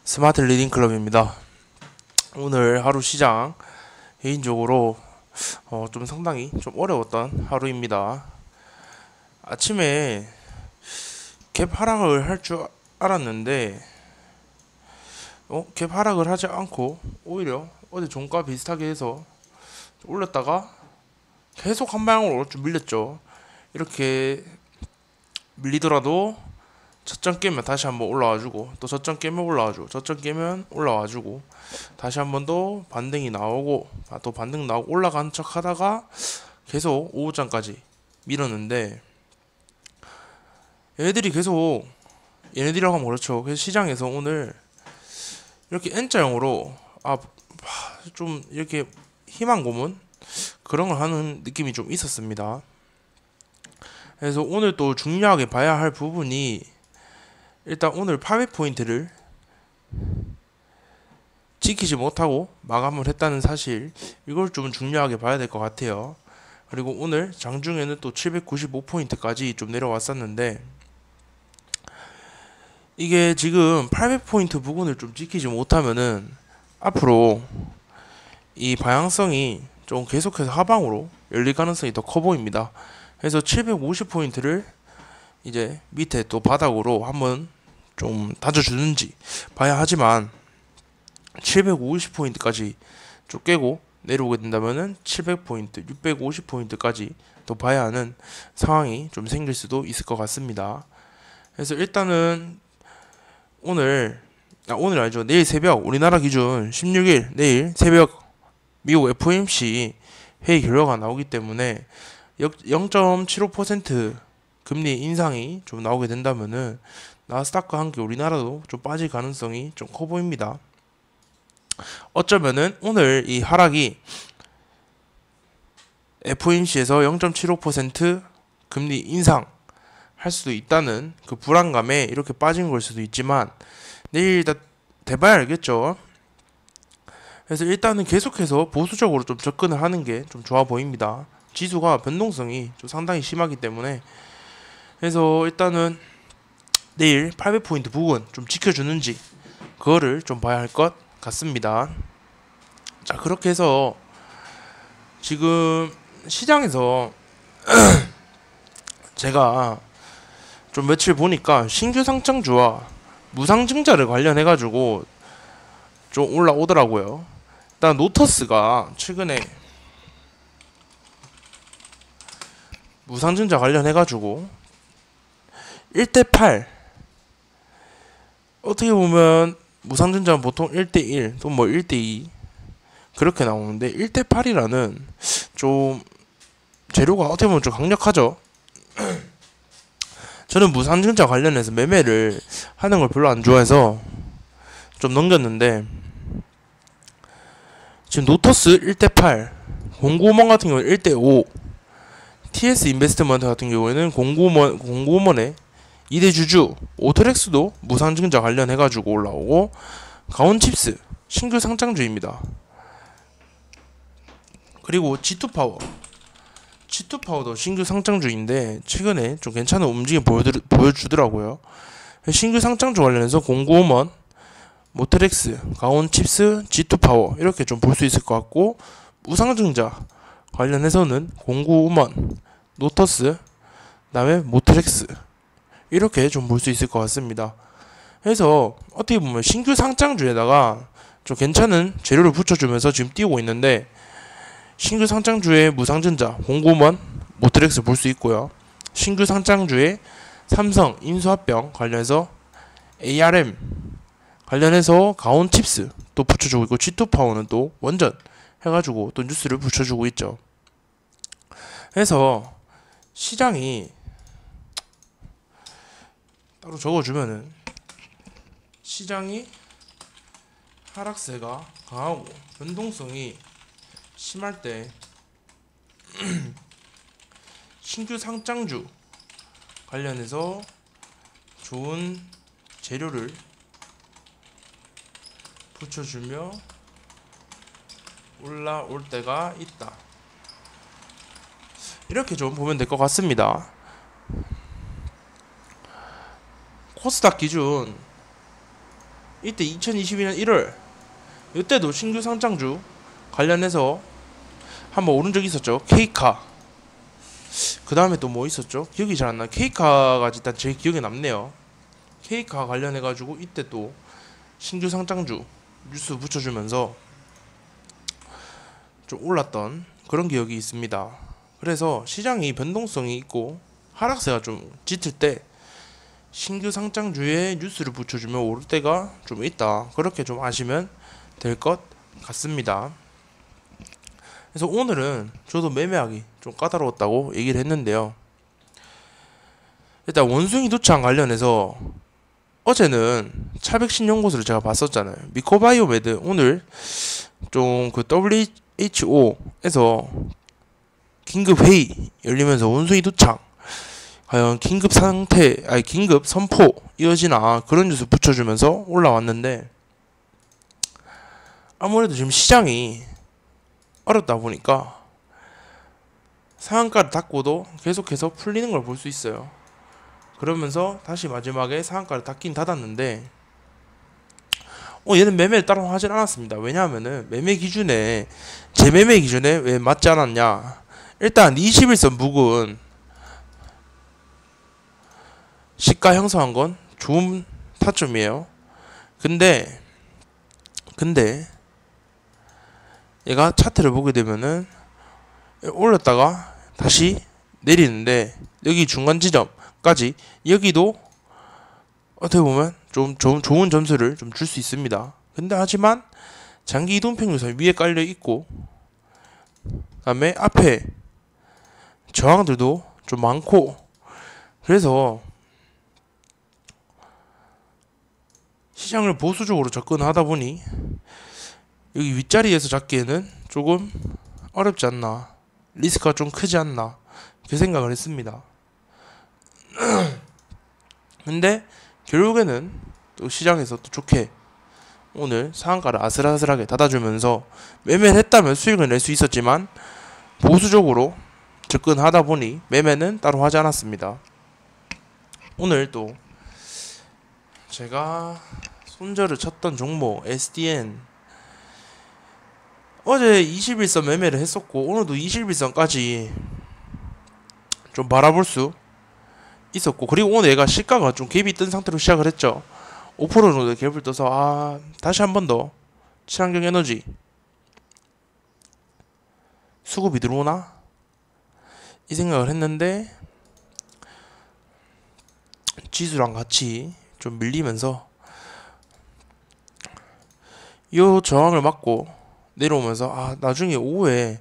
스마트 리딩 클럽입니다. 오늘 하루 시장 개인적으로 좀 상당히 좀 어려웠던 하루입니다. 아침에 갭 하락을 할 줄 알았는데 갭 하락을 하지 않고 오히려 어제 종가 비슷하게 해서 올렸다가 계속 한 방향으로 쭉 밀렸죠. 이렇게 밀리더라도 저점 깨면 다시 한번 올라와주고, 또 저점 깨면 올라와주고, 저점 깨면 올라와주고, 다시 한번 더 반등이 나오고, 또 반등 나오고 올라가는 척 하다가 계속 오후장까지 밀었는데, 얘네들이라고 하면 그렇죠. 그래서 시장에서 오늘 이렇게 N자형으로 좀 이렇게 희망 고문 그런 걸 하는 느낌이 좀 있었습니다. 그래서 오늘 또 중요하게 봐야 할 부분이, 일단 오늘 800포인트를 지키지 못하고 마감을 했다는 사실, 이걸 좀 중요하게 봐야 될 것 같아요. 그리고 오늘 장중에는 또 795포인트까지 좀 내려왔었는데, 이게 지금 800포인트 부근을 좀 지키지 못하면은 앞으로 이 방향성이 좀 계속해서 하방으로 열릴 가능성이 더 커 보입니다. 그래서 750포인트를 이제 밑에 또 바닥으로 한번 좀 다져주는지 봐야 하지만, 750포인트까지 좀 깨고 내려오게 된다면은 700포인트, 650포인트까지 또 봐야 하는 상황이 좀 생길 수도 있을 것 같습니다. 그래서 일단은 오늘 아니죠, 내일 새벽 우리나라 기준 16일 내일 새벽 미국 FOMC 회의 결과가 나오기 때문에 0.75% 금리 인상이 좀 나오게 된다면은 나스닥과 함께 우리나라도 좀 빠질 가능성이 좀 커 보입니다. 어쩌면은 오늘 이 하락이 FOMC에서 0.75% 금리 인상 할 수도 있다는 그 불안감에 이렇게 빠진 걸 수도 있지만, 내일 다 돼봐야 알겠죠. 그래서 일단은 계속해서 보수적으로 좀 접근을 하는 게 좀 좋아 보입니다. 지수가 변동성이 좀 상당히 심하기 때문에. 그래서 일단은 내일 800포인트 부근 좀 지켜주는지 그거를 좀 봐야 할 것 같습니다. 자, 그렇게 해서 지금 시장에서 제가 좀 며칠 보니까 신규 상장주와 무상증자를 관련해가지고 좀 올라오더라고요. 일단 노터스가 최근에 무상증자 관련해가지고 1대8, 어떻게 보면 무상증자는 보통 1대1 또 뭐 1대2 그렇게 나오는데, 1대8이라는 좀 재료가 어떻게 보면 좀 강력하죠. 저는 무상증자 관련해서 매매를 하는 걸 별로 안 좋아해서 좀 넘겼는데, 지금 노터스 1대8, 공구먼 같은 경우는 1대5, TS 인베스트먼트 같은 경우에는 공구먼의 2대 주주, 오토렉스도 무상증자 관련해가지고 올라오고, 가온칩스 신규 상장주입니다. 그리고 G2파워도 신규 상장주인데 최근에 좀 괜찮은 움직임 보여주더라고요. 신규 상장주 관련해서 공구먼, 모트렉스, 가온칩스, G2파워 이렇게 좀 볼 수 있을 것 같고, 무상증자 관련해서는 공구먼, 노터스, 그다음에 모트렉스 이렇게 좀 볼 수 있을 것 같습니다. 그래서 어떻게 보면 신규 상장주에다가 좀 괜찮은 재료를 붙여주면서 지금 띄우고 있는데, 신규 상장주의 무상증자, 공구먼, 모트렉스 볼 수 있고요. 신규 상장주의 삼성, 인수합병 관련해서 ARM 관련해서 가온칩스 또 붙여주고 있고, G2파워는 또 원전 해가지고 또 뉴스를 붙여주고 있죠. 그래서 시장이 따로 적어주면은, 시장이 하락세가 강하고 변동성이 심할 때 신규 상장주 관련해서 좋은 재료를 붙여주며 올라올 때가 있다, 이렇게 좀 보면 될 것 같습니다. 코스닥 기준 이때 2022년 1월 이때도 신규 상장주 관련해서 한번 오른 적이 있었죠. K카. 그 다음에 또 뭐 있었죠? 기억이 잘 안 나. K카가 일단 제일 기억에 남네요. K카 관련해가지고 이때 또 신규 상장주 뉴스 붙여주면서 좀 올랐던 그런 기억이 있습니다. 그래서 시장이 변동성이 있고 하락세가 좀 짙을 때 신규 상장주에 뉴스를 붙여주면 오를 때가 좀 있다. 그렇게 좀 아시면 될 것 같습니다. 그래서 오늘은 저도 매매하기 좀 까다로웠다고 얘기를 했는데요. 일단 원숭이 두창 관련해서 어제는 차백 신용고수를 제가 봤었잖아요. 미코바이오메드 오늘 좀 그 WHO에서 긴급 회의 열리면서 원숭이 두창 과연 긴급 상태 아니 긴급 선포 이어지나 그런 뉴스 붙여주면서 올라왔는데 아무래도 지금 시장이 어렵다 보니까 상한가를 닫고도 계속해서 풀리는 걸 볼 수 있어요. 그러면서 다시 마지막에 상한가를 닫긴 닫았는데 얘는 매매를 따로 하진 않았습니다. 왜냐하면은 매매 기준에 제 매매 기준에 왜 맞지 않았냐. 일단 21선 묵은 시가 형성한 건 좋은 타점이에요. 근데 얘가 차트를 보게 되면은 올렸다가 다시 내리는데 여기 중간 지점까지 여기도 어떻게 보면 좀 좋은 점수를 좀 줄 수 있습니다. 근데 하지만 장기 이동 평균선 위에 깔려 있고 그다음에 앞에 저항들도 좀 많고 그래서 시장을 보수적으로 접근하다 보니 여기 윗자리에서 잡기에는 조금 어렵지 않나, 리스크가 좀 크지 않나 그 생각을 했습니다. 근데 결국에는 또 시장에서 또 좋게 오늘 상한가를 아슬아슬하게 닫아주면서 매매를 했다면 수익을 낼 수 있었지만 보수적으로 접근하다 보니 매매는 따로 하지 않았습니다. 오늘 또 제가 손절을 쳤던 종목 SDN 어제 21선 매매를 했었고 오늘도 21선까지 좀 바라볼 수 있었고 그리고 오늘 얘가 시가가 좀 갭이 뜬 상태로 시작을 했죠. 5% 정도의 갭을 떠서 다시 한 번 더 친환경 에너지 수급이 들어오나? 이 생각을 했는데 지수랑 같이 좀 밀리면서 이 저항을 맞고 내려오면서 나중에 오후에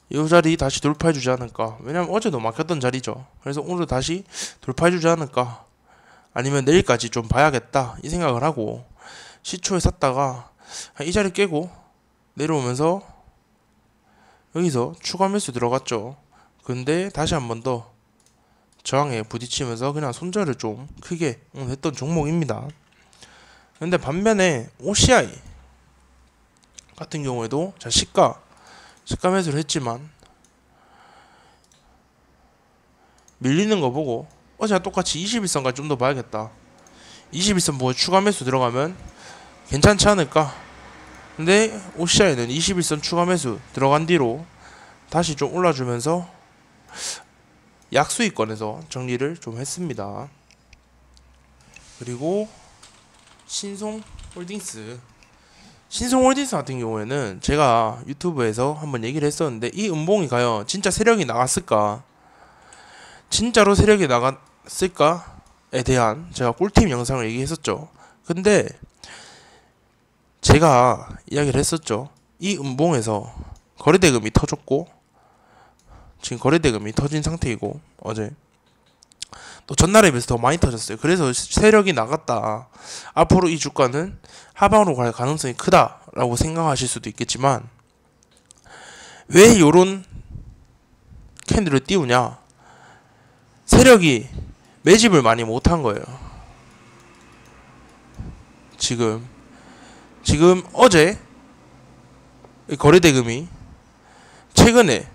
이 자리 다시 돌파해주지 않을까. 왜냐면 어제도 막혔던 자리죠. 그래서 오늘 다시 돌파해주지 않을까. 아니면 내일까지 좀 봐야겠다 이 생각을 하고 시초에 샀다가 이 자리 깨고 내려오면서 여기서 추가 매수 들어갔죠. 근데 다시 한 번 더 저항에 부딪히면서 그냥 손절을 좀 크게 했던 종목입니다. 근데 반면에 OCI 같은 경우에도 시가 매수를 했지만 밀리는 거 보고 어제랑 똑같이 21선까지 좀 더 봐야겠다. 21선 보고 추가 매수 들어가면 괜찮지 않을까. 근데 OCI는 21선 추가 매수 들어간 뒤로 다시 좀 올라주면서 약수익권에서 정리를 좀 했습니다. 그리고 신송홀딩스 같은 경우에는 제가 유튜브에서 한번 얘기를 했었는데 이 음봉이 과연 진짜 세력이 나갔을까, 진짜로 세력이 나갔을까에 대한 제가 꿀팁 영상을 얘기했었죠. 근데 제가 이야기를 했었죠. 이 음봉에서 거래대금이 터졌고 지금 거래대금이 터진 상태이고 어제 또 전날에 비해서 더 많이 터졌어요. 그래서 세력이 나갔다. 앞으로 이 주가는 하방으로 갈 가능성이 크다라고 생각하실 수도 있겠지만 왜 요런 캔들을 띄우냐? 세력이 매집을 많이 못한 거예요. 지금 어제 거래대금이 최근에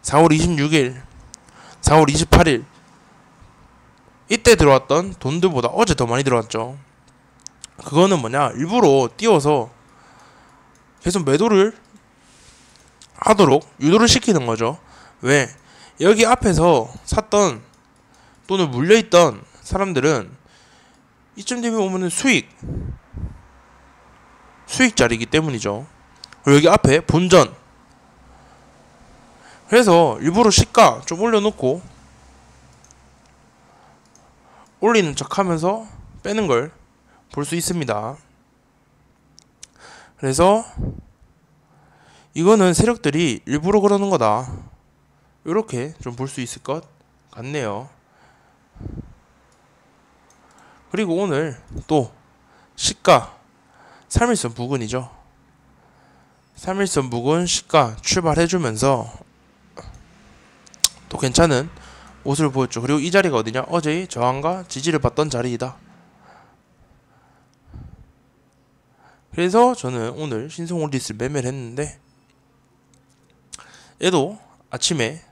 4월 26일, 4월 28일 이때 들어왔던 돈들보다 어제 더 많이 들어왔죠. 그거는 뭐냐, 일부러 띄워서 계속 매도를 하도록 유도를 시키는 거죠. 왜? 여기 앞에서 샀던 또는 물려있던 사람들은 이쯤 되면 오면은 수익 자리이기 때문이죠. 그리고 여기 앞에 본전, 그래서 일부러 시가 좀 올려놓고 올리는 척 하면서 빼는 걸 볼 수 있습니다. 그래서 이거는 세력들이 일부러 그러는 거다, 이렇게 좀 볼 수 있을 것 같네요. 그리고 오늘 또 시가 3일선 부근이죠. 3일선 부근 시가 출발해주면서 또 괜찮은 모습을 보였죠. 그리고 이 자리가 어디냐, 어제의 저항과 지지를 받던 자리이다. 그래서 저는 오늘 신성올디스를 매매를 했는데, 얘도 아침에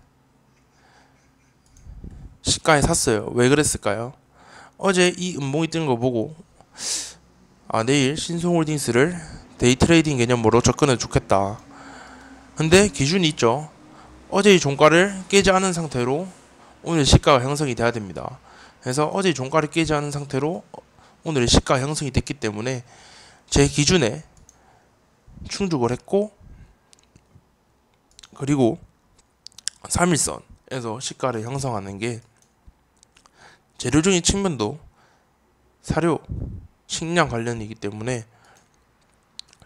시가에 샀어요. 왜 그랬을까요? 어제 이 음봉이 뜨는 거 보고 내일 신성홀딩스를 데이 트레이딩 개념으로 접근해 좋겠다. 근데 기준이 있죠. 어제의 종가를 깨지 않은 상태로 오늘 시가가 형성이 돼야 됩니다. 그래서 어제의 종가를 깨지 않은 상태로 오늘 시가가 형성이 됐기 때문에 제 기준에 충족을 했고, 그리고 3일선에서 시가를 형성하는 게 재료적인 측면도 사료, 식량 관련이기 때문에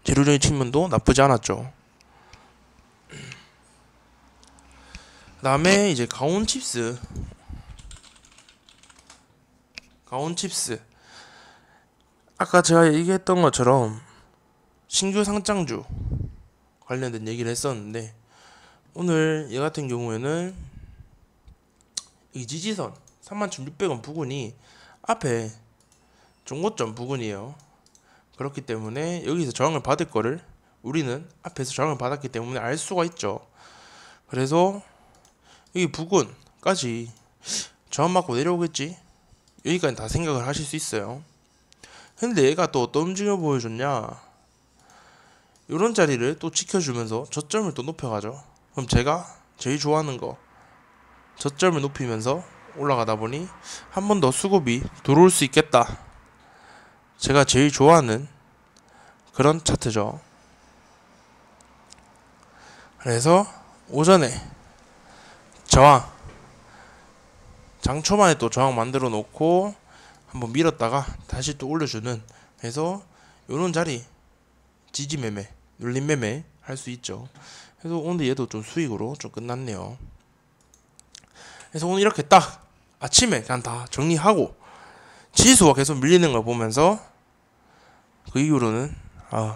재료적인 측면도 나쁘지 않았죠. 그 다음에 이제 가온칩스 아까 제가 얘기했던 것처럼 신규 상장주 관련된 얘기를 했었는데, 오늘 얘 같은 경우에는 이 지지선 31,600원 부근이 앞에 종고점 부근이에요. 그렇기 때문에 여기서 저항을 받을 거를 우리는 앞에서 저항을 받았기 때문에 알 수가 있죠. 그래서 여기 부근까지 저항 맞고 내려오겠지, 여기까지 다 생각을 하실 수 있어요. 근데 얘가 또 어떤 움직임을 보여줬냐, 요런 자리를 또 지켜주면서 저점을 또 높여가죠. 그럼 제가 제일 좋아하는 거, 저점을 높이면서 올라가다 보니 한 번 더 수급이 들어올 수 있겠다, 제가 제일 좋아하는 그런 차트죠. 그래서 오전에 저항, 장 초반에 또 저항 만들어 놓고 한번 밀었다가 다시 또 올려주는, 그래서 요런 자리 지지 매매, 눌림 매매 할 수 있죠. 그래서 오늘 얘도 좀 수익으로 좀 끝났네요. 그래서 오늘 이렇게 딱 아침에 그냥 다 정리하고 지수가 계속 밀리는 걸 보면서 그 이후로는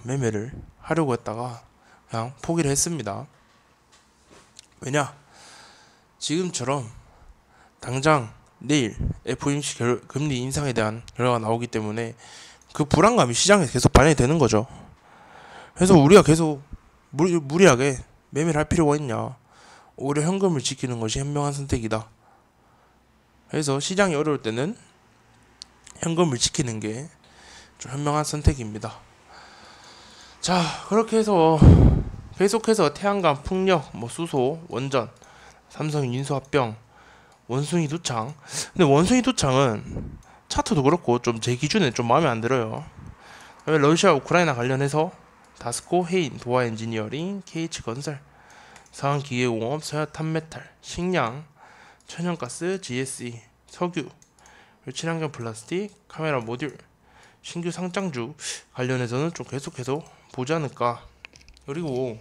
매매를 하려고 했다가 그냥 포기를 했습니다. 왜냐, 지금처럼 당장 내일 FOMC 금리 인상에 대한 결과가 나오기 때문에 그 불안감이 시장에 계속 반영이 되는 거죠. 그래서 우리가 계속 무리하게 매매를 할 필요가 있냐, 오히려 현금을 지키는 것이 현명한 선택이다. 그래서 시장이 어려울 때는 현금을 지키는 게 좀 현명한 선택입니다. 자, 그렇게 해서 계속해서 태양광, 풍력, 수소, 원전, 삼성 인수합병, 원숭이 두창. 근데 원숭이 두창은 차트도 그렇고 좀 제 기준에 좀 마음에 안 들어요. 러시아 우크라이나 관련해서 다스코, 해인, 도화 엔지니어링, KH건설, 서한기계공업, 서해탄메탈, 식량, 천연가스, GSE, 석유, 친환경 플라스틱, 카메라 모듈, 신규 상장주 관련해서는 좀 계속해서 보지 않을까. 그리고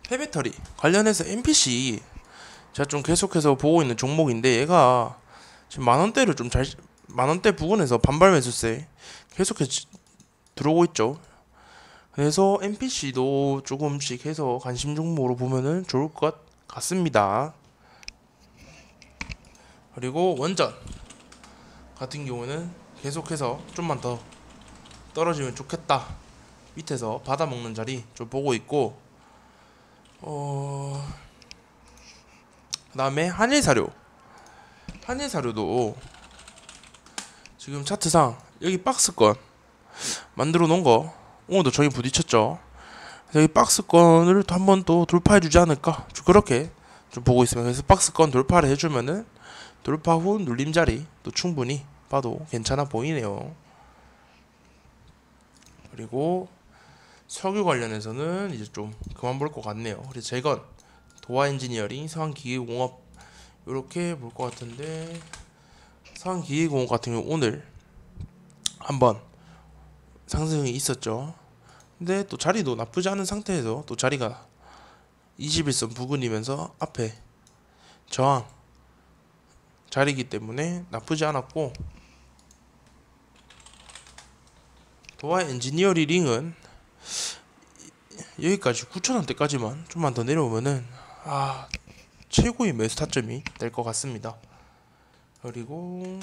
폐배터리 관련해서 MPC 제가 좀 계속해서 보고 있는 종목인데, 얘가 지금 만원대를 만원대 부근에서 반발 매수세 계속해서 들어오고 있죠. 그래서 MPC도 조금씩 해서 관심 종목으로 보면은 좋을 것 같습니다. 그리고 원전 같은 경우는 계속해서 좀만 더 떨어지면 좋겠다, 밑에서 받아먹는 자리 좀 보고 있고, 다음에 한일사료도 지금 차트상 여기 박스권 만들어 놓은 거 오늘도 저기 부딪혔죠. 여기 박스권을 또 한 번 또 돌파해 주지 않을까, 좀 그렇게 좀 보고 있습니다. 그래서 박스권 돌파를 해주면은 돌파 후 눌림자리 또 충분히 봐도 괜찮아 보이네요. 그리고 석유 관련해서는 이제 좀 그만 볼 것 같네요. 그래서 재건, 도화 엔지니어링, 서한기계공업 이렇게 볼 것 같은데, 서한기계공업 같은 경우 오늘 한번 상승이 있었죠. 근데 또 자리도 나쁘지 않은 상태에서 또 자리가 21선 부근이면서 앞에 저항 자리이기 때문에 나쁘지 않았고, 도화 엔지니어링은 여기까지 9,000원대까지만 좀만 더 내려오면은 최고의 매수 타점이 될 것 같습니다. 그리고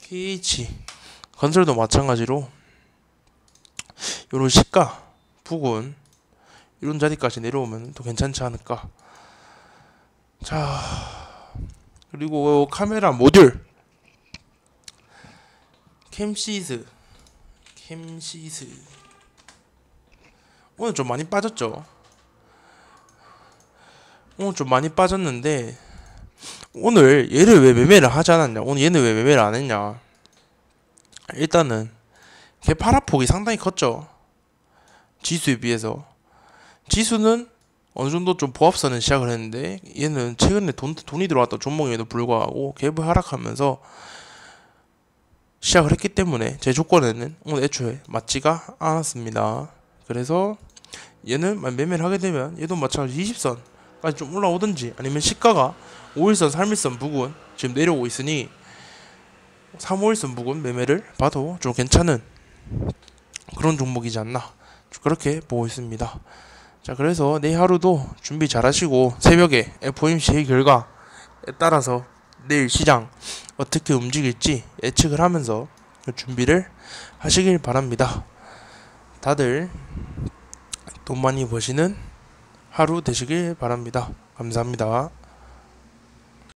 KH 건설도 마찬가지로 요런 시가 부근 이런 자리까지 내려오면 또 괜찮지 않을까. 자, 그리고 카메라 모듈 캠시스 오늘 좀 많이 빠졌죠. 오늘 좀 많이 빠졌는데, 오늘 얘를 왜 매매를 하지 않았냐, 오늘 얘는 왜 매매를 안 했냐. 일단은 걔 파라폭이 상당히 컸죠. 지수에 비해서. 지수는 어느 정도 좀 보합선은 시작을 했는데, 얘는 최근에 돈이 들어왔던 종목임에도 불구하고 갭을 하락하면서 시작을 했기 때문에 제 조건에는 오늘 애초에 맞지가 않았습니다. 그래서 얘는 매매를 하게 되면 얘도 마찬가지 20선까지 좀 올라오든지, 아니면 시가가 5일선 3일선 부근 지금 내려오고 있으니 3, 5일선 부근 매매를 봐도 좀 괜찮은 그런 종목이지 않나, 그렇게 보고 있습니다. 자, 그래서 내일 하루도 준비 잘 하시고, 새벽에 FOMC 결과에 따라서 내일 시장 어떻게 움직일지 예측을 하면서 준비를 하시길 바랍니다. 다들 돈 많이 버시는 하루 되시길 바랍니다. 감사합니다.